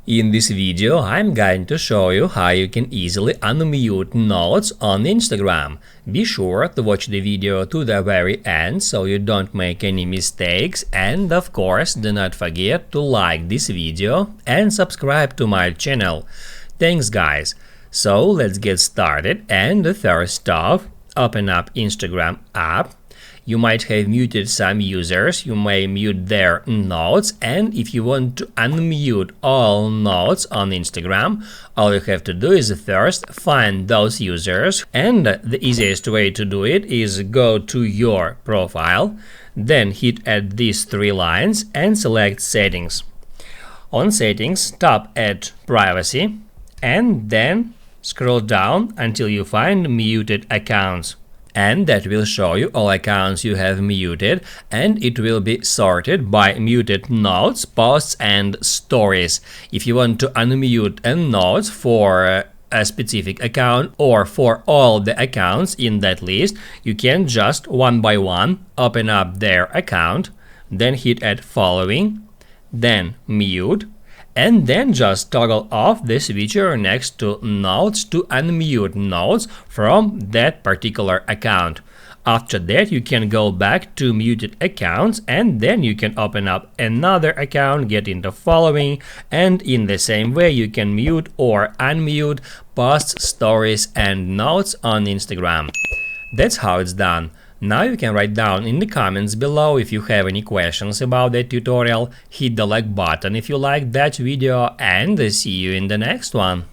In this video, I'm going to show you how you can easily unmute notes on Instagram. Be sure to watch the video to the very end so you don't make any mistakes, and of course do not forget to like this video and subscribe to my channel. Thanks guys! So let's get started, and first off, open up Instagram app. You might have muted some users, you may mute their notes, and if you want to unmute all notes on Instagram, all you have to do is first find those users, and the easiest way to do it is go to your profile, then hit at these three lines and select Settings. On Settings, tap at Privacy, and then scroll down until you find Muted Accounts. And that will show you all accounts you have muted, and it will be sorted by muted notes, posts and stories. If you want to unmute a note for a specific account or for all the accounts in that list, you can just one by one open up their account, then hit at Following, then Mute, and then just toggle off the switcher next to Notes to unmute notes from that particular account. After that, you can go back to muted accounts, and then you can open up another account, get into Following, and in the same way you can mute or unmute posts, stories and notes on Instagram. That's how it's done. Now you can write down in the comments below if you have any questions about that tutorial, hit the like button if you liked that video, and see you in the next one.